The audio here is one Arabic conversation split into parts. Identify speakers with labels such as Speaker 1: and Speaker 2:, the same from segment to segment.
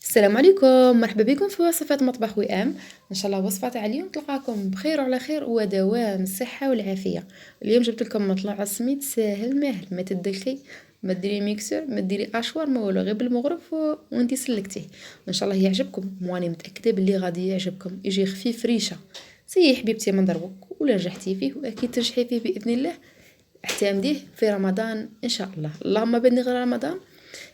Speaker 1: السلام عليكم، مرحبا بكم في وصفات مطبخ وئام. ان شاء الله وصفة تاع اليوم تلقاكم بخير وعلى خير ودوام الصحة والعافية. اليوم جبت لكم مطلع سميت ساهل ماهل، ما تدخلي ما ديري ميكسور ما ديري اشوار ما والو، غير بالمغرف وانتي سلكتيه. ان شاء الله يعجبكم واني متاكده باللي غادي يعجبكم، يجي خفيف ريشه. سي حبيبتي من دروك ولا نجحتي فيه واكيد تنجحي فيه باذن الله. اعتمديه في رمضان ان شاء الله، اللهم بلغ رمضان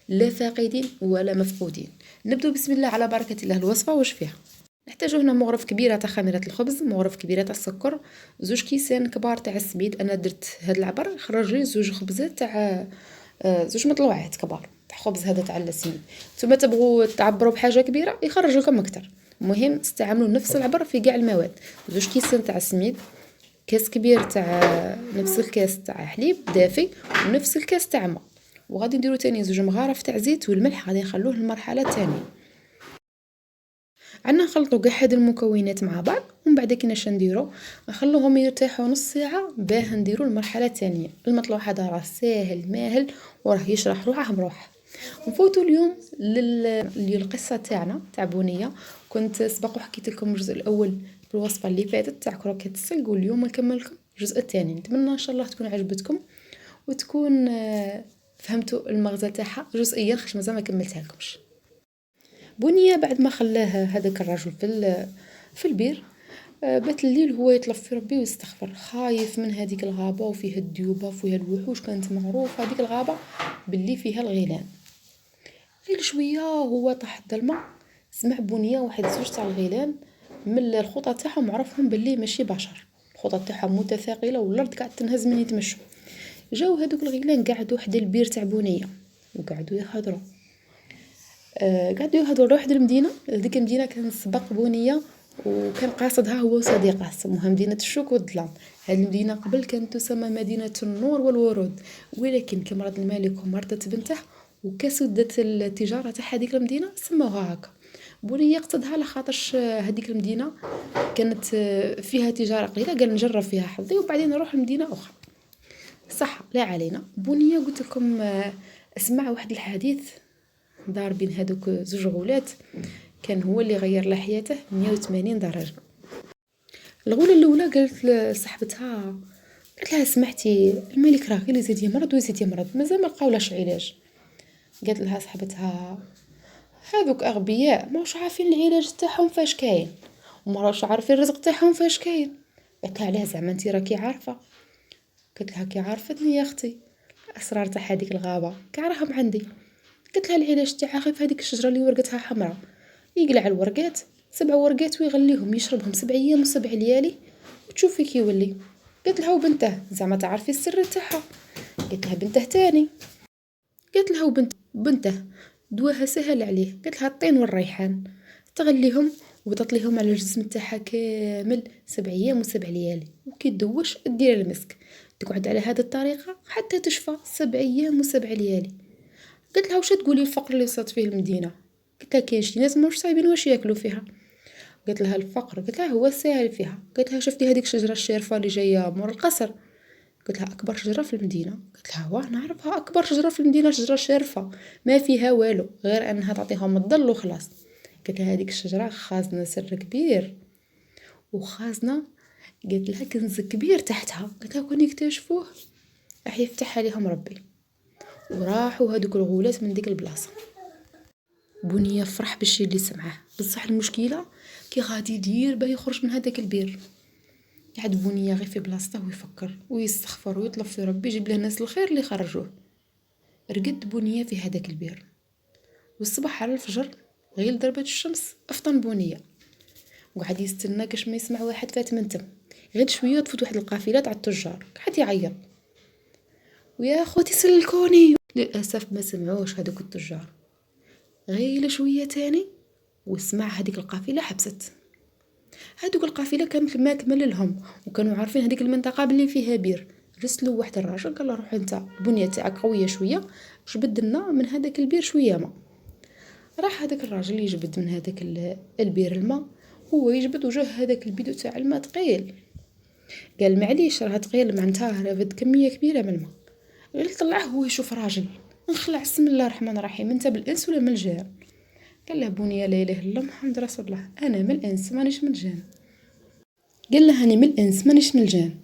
Speaker 1: لا فاقدين ولا مفقودين. نبدأ بسم الله على بركة الله. الوصفة واش فيها؟ نحتاج هنا مغرف كبيرة تاع خميرة الخبز، مغرف كبيرة تاع السكر، زوج كيسان كبار تاع السميد. انا درت هاد العبر خرج لي زوج خبزات تاع زوج مطلوعات كبار تاع خبز هذا تاع السميد. ثم تبغوا تعبروا بحاجة كبيرة يخرج لكم اكثر. المهم استعملوا نفس العبر في كاع المواد. زوج كيسان تاع السميد، كاس كبير تاع نفس الكاس تاع حليب دافي ونفس الكاس تاع ماء. وغادي نديرو تاني زوج مغارف تاع زيت، والملح غادي نخلوه للمرحله الثانيه. عندنا نخلطوا كاع هاد المكونات مع بعض ومن بعد كي ناش نديرو نخلوهم يرتاحوا نص ساعه باه نديرو المرحله الثانيه. المطلوع هذا راه ساهل ماهل وراه يشرح روحه مروح. نفوتوا اليوم للقصه تاعنا تاع بنيه. كنت سبق وحكيت لكم الجزء الاول في الوصفه اللي فاتت تاع كروكيت السلق، واليوم نكمل لكم الجزء الثاني. نتمنى ان شاء الله تكون عجبتكم وتكون فهمتوا المغزى تاعها جزئيا، خاطر مازال ما كملتها لكمش. بنيه بعد ما خلاه هذاك الرجل في البير، بات الليل هو يطلب في ربي ويستغفر، خايف من هذيك الغابه وفيها الديوبه وفيها الوحوش. كانت معروفه هذيك الغابه باللي فيها الغيلان. غير شويه هو طاح الظلمه، سمع بنيه واحد زوج تاع الغيلان من الخطى تاعهم عرفهم باللي ماشي بشر، الخطى تاعهم متثاقله والارض قاعد تنهز من يتمشوا. جاو هذوك الغيلان قعدوا حدا البير تاع بنيه وقعدوا يهضروا. قعدوا يهضروا على واحد المدينه. هذيك المدينه كان سبق بنيه وكان قاصدها هو وصديقه، سموها مدينه الشوك والظلام. هذه المدينه قبل كانت تسمى مدينه النور والورود، ولكن كمرض الملك ومرضت بنته وكسدت التجاره تاع هذيك المدينه سموها هكا. بنيه قصدها لخاطرش هذيك المدينه كانت فيها تجاره قليله، قال نجرب فيها حظي وبعدين نروح لمدينه اخرى. صح لا علينا. بنيه قلت لكم اسمع واحد الحديث دار بين هذوك زوج غولات، كان هو اللي غير لحياته 180 درجه. الغوله الاولى قالت لصاحبتها، قالت لها سمعتي الملك راه غير يزيد يمرض ويزيد يمرض مازال ما لقاولاش علاج. قالت لها صاحبتها هذوك اغبياء ماوش عارفين العلاج تاعهم فاش كاين وما راهوش عارفين الرزق تاعهم فاش كاين. قالت لها علاه زعما انت راكي عارفه؟ قالت لها كي عرفتني يا اختي الاسرار تاع هذيك الغابه كاع راهم عندي. قالت لها العلاج تاعها غير في هذيك الشجره اللي ورقتها حمراء، يقلع الورقات 7 ورقات ويغليهم يشربهم 7 ايام و7 ليالي وتشوفي كي يولي. قالت لها وبنته زعما تعرفي السر تاعها؟ قالت لها بنته تاني. قالت لها بنته دواها سهل عليه. قالت لها الطين والريحان، تغليهم وتطليهم على الجسم تاعها كامل 7 ايام و7 ليالي، وكي تدوش دير المسك تقعد على هذه الطريقه حتى تشفى 7 ايام و7 ليالي. قلت لها واش تقولي الفقر اللي وصلت فيه المدينه؟ قلت لها كاين شي ناس ماهوش صايبين واش ياكلوا فيها. قلت لها الفقر، قلت لها هو الساهل فيها. قلت لها شفتي هذيك الشجره الشارفه اللي جايه مور القصر؟ قلت لها اكبر شجره في المدينه. قلت لها واه نعرفها اكبر شجره في المدينه شجره شارفه ما فيها والو غير انها تعطيهم الظل وخلاص. قلت لها هذيك الشجره خازنه سر كبير وخازنه، قلت لها كنز كبير تحتها. قلت لها كون يكتشفوه راح يفتح عليهم ربي. وراحوا هذوك الغولات من ديك البلاصه. بنيه فرح بالشي اللي سمعه، بصح المشكله كي غادي يدير باه يخرج من هذاك البير. قعد بنيه غير في بلاصته ويفكر ويستغفر ويطلب في ربي يجيب له ناس الخير اللي خرجوه. رقد بنيه في هذاك البير، والصبح على الفجر غير ضربت الشمس افطن بنيه وقعد يستنى كاش ما يسمع واحد فات من تم. غير شويه تفوت واحد القافله تاع التجار قعد يعيط ويا خوتي سلكوني. للاسف ما سمعوش هذوك التجار. غير شويه تاني وسمع هذيك القافله حبست. هذوك القافله كانت ما كمل لهم وكانوا عارفين هذيك المنطقه باللي فيها بير. رسلوا واحد الراجل قال له روح انت البنيه تاعك قويه شويه جبد لنا من هذاك البير شويه ماء. راح هذاك الراجل يجبد من هذاك البير الماء، هو يجبد وجه هذاك البيدو تاع الماء ثقيل. قال معليش راه ثقيل معناتها رافد كميه كبيره من الماء. قال طلعه هو يشوف راجل، نخلع بسم الله الرحمن الرحيم انت بالانس ولا من الجان؟ قال له بنيه لا اله الا الله محمد رسول الله، انا من الانس مانيش من الجان. قال له هاني من الانس مانيش من الجان.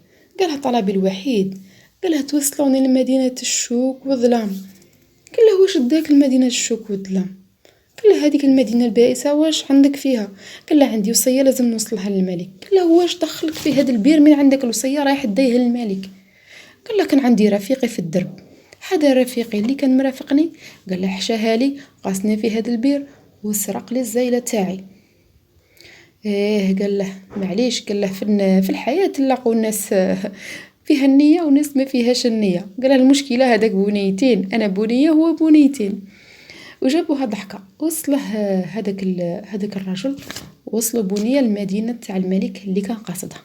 Speaker 1: قالها طلبي الوحيد، قالها توصلوني لمدينه الشوك والظلام. قال له واش داك المدينه الشوك والظلام؟ قال له هذيك المدينه البائسه واش عندك فيها؟ قال له عندي وصيه لازم نوصلها للملك. قال له واش دخلك في هذا البير من عندك الوصيه رايح دايها للملك؟ قال له كان عندي رفيقي في الدرب، هذا رفيقي اللي كان مرافقني قال له حشاها لي قاسني في هذا البير وسرق لي الزايله تاعي. ايه قال له معليش، قال له في الحياه تلاقوا الناس فيها النيه وناس ما فيهاش النيه. قال له المشكله هذاك بنيتين، انا بنيه هو بنيتين. وجابوها ضحكه. وصله هذاك الرجل، وصلوا بنيه المدينه تاع الملك اللي كان قاصدها.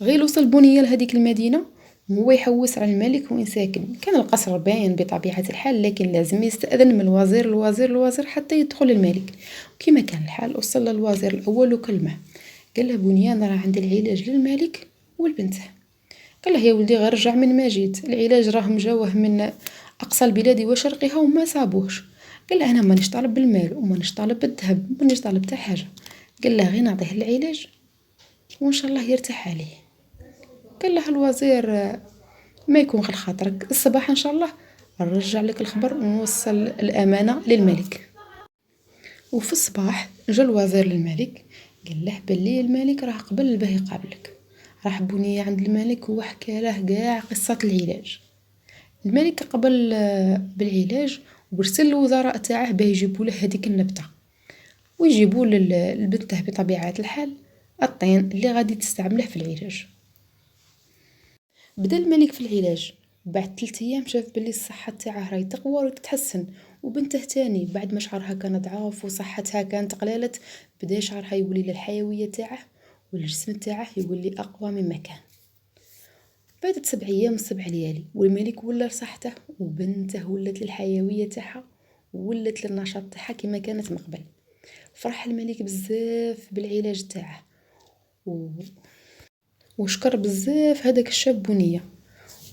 Speaker 1: غير وصل بنيه لهذيك المدينه وهو يحوس على الملك وين ساكن. كان القصر باين بطبيعه الحال، لكن لازم يستأذن من الوزير حتى يدخل الملك. وكما كان الحال وصل للوزير الاول وكلمه، قال له بنيه انا راه عندي العلاج للملك والبنته. قال له يا ولدي غير رجع من ما جيت، العلاج راه مجاوه من اقصى البلاد وشرقها وما صابوش. قال له انا مانيش طالب بالمال ومانيش طالب بالذهب ومانيش طالب حتى حاجه. قال له غير نعطيه العلاج وان شاء الله يرتاح عليه. قال له الوزير ما يكون غير خاطرك، الصباح ان شاء الله نرجع لك الخبر ونوصل الامانه للملك. وفي الصباح جا الوزير للملك، قال له بلي الملك راه قبل باه يقابلك. راح بنيه عند الملك وحكى له كاع قصه العلاج. الملك قبل بالعلاج وارسل الوزراء تاعه باه يجيبوا له هذيك النبته ويجيبوا للبنته بطبيعه الحال الطين اللي غادي تستعمله في العلاج. بدا الملك في العلاج، بعد 3 ايام شاف بلي الصحه تاعه راهي تقوى وتتحسن. وبنته تاني بعد ما شعرها كان ضعاف وصحتها كانت قلالت، بدا شعرها يولي للحيويه تاعه والجسم تاعه يولي اقوى مما كان. بعد 7 ايام و7 ليالي والملك ولا لصحته وبنته ولات للحيويه تاعها ولات للنشاط تاعها كما كانت من قبل. فرح الملك بزاف بالعلاج تاعه وشكر بزاف هذاك الشاب بنيه،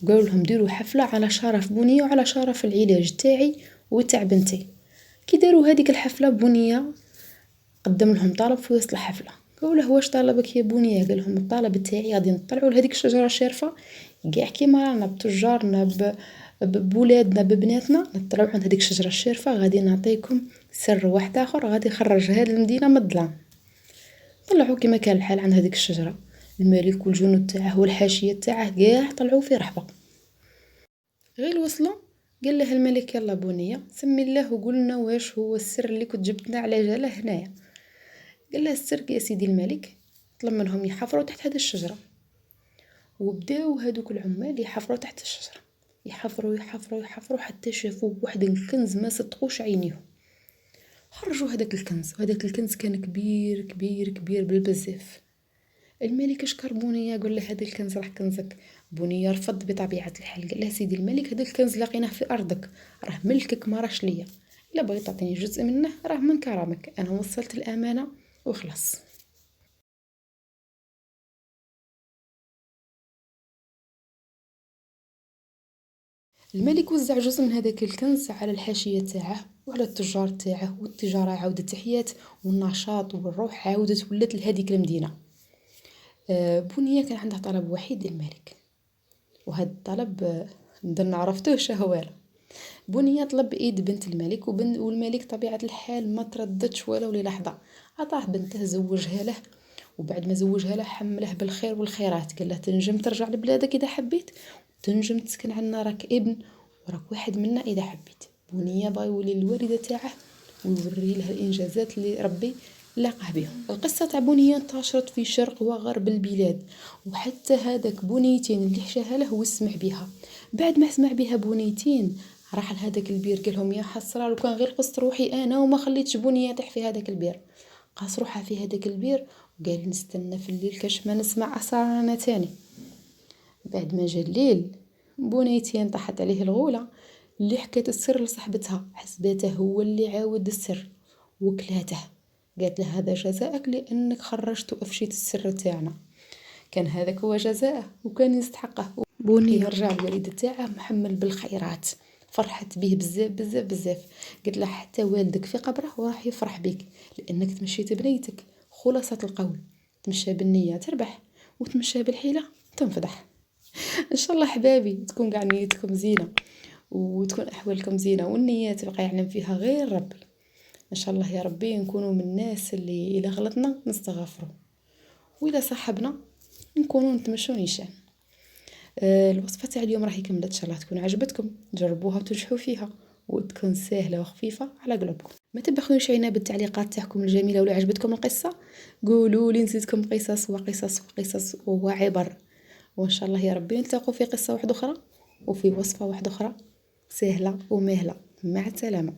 Speaker 1: وقالوا لهم ديروا حفله على شرف بنيه وعلى شرف العلاج تاعي وتاع بنتي. كي داروا هذيك الحفله بنيه قدم لهم طلب في وسط الحفله. قالوا له واش طلبك يا بنيه؟ قال لهم الطلب تاعي غادي نطلعوا لهذيك الشجره الشارفه كاع كيما رانا بتجارنا بولادنا ببناتنا، نطلعوا عند هذيك الشجره الشارفه غادي نعطيكم سر واحد اخر غادي يخرج هذه المدينه من الظلام. طلعوا كما كان الحال عند هذيك الشجره، الملك والجنود تاعه والحاشيه تاعه كاع طلعوا في رحبه. غير وصلوا قال له الملك يلا بنيه سمي الله وقول لنا واش هو السر اللي كنت جبتنا على جاله هنايا. قال له السر يا سيدي الملك، طلب منهم يحفروا تحت هذه الشجره. وبداو هذوك العمال يحفروا تحت الشجره، يحفروا حتى شافوا واحد الكنز ما صدقوش عينيهم. خرجوا هذاك الكنز، وهذاك الكنز كان كبير كبير كبير بالبزاف. الملك شكر بنيه قال له هذا الكنز راه كنزك. بنيه رفض بطبيعه الحال، قال له سيدي الملك هذا الكنز لقيناه في ارضك، راه ملكك ما راش ليا، الا بغيت تعطيني جزء منه راه من كرمك، انا وصلت الامانه وخلاص. الملك وزع جزء من هذاك الكنز على الحاشيه تاعه وعلى التجار تاعه، والتجاره عاودت حيات والنشاط والروح عاودت ولات لهذيك المدينه. بنيه كان عندها طلب وحيد للملك، وهذا الطلب ندير عرفتوه شهواله. بنيه طلب ايد بنت الملك والملك طبيعه الحال ما ترددش ولو للحظه، عطاه بنته زوجها له. وبعد ما زوجها له حمله بالخير والخيرات، قال له تنجم ترجع لبلادك اذا حبيت، تنجم تسكن عندنا راك ابن وراك واحد منا اذا حبيت. بنيه بغى يولي الوالده تاعه ويوري لها الانجازات اللي ربي لاقاه بهم. القصه تاع بنيه انتشرت في شرق وغرب البلاد، وحتى هذاك بنيتين اللي حشاها له وسمع بها. بعد ما سمع بها بنيتين راح لهذاك البير، قال لهم يا حسره لو كان غير قصت روحي انا وما خليتش بنيه يطيح في هذاك البير. قاس روحها في هذاك البير وقال نستنى في الليل كاش ما نسمع اسرارنا تاني. بعد ما جا الليل بنيتين طاحت عليه الغوله اللي حكت السر لصاحبتها، حسبته هو اللي عاود السر وكلاته. قالت له هذا جزاءك لانك خرجت وافشيت السر تاعنا. كان هذاك هو جزاءه وكان يستحقه. بنيه رجع الوالد تاعه محمل بالخيرات، فرحت به بزاف بزاف بزاف. قلت له حتى والدك في قبره وراح يفرح بك لانك تمشيت بنيتك. خلاصة القول، تمشى بالنية تربح، وتمشى بالحيلة تنفضح. ان شاء الله حبابي تكون قاع نيتكم زينة، وتكون احوالكم زينة، والنيات يبقى يعلم فيها غير ربي. ان شاء الله يا ربي نكونوا من الناس اللي اذا غلطنا نستغفروا، واذا صاحبنا نكونوا نتمشوا نيشان. الوصفة تاع اليوم راهي كملت، ان شاء الله تكون عجبتكم، جربوها وتنجحوا فيها، وتكون سهلة وخفيفة على قلوبكم. ما تبخلوش علينا بالتعليقات تاعكم الجميلة، ولو عجبتكم القصة قولوا لي نزيدكم قصص وقصص وقصص وعبر. وان شاء الله يا ربي نلتقوا في قصة واحدة اخرى، وفي وصفة واحدة اخرى سهلة ومهلة. مع السلامة.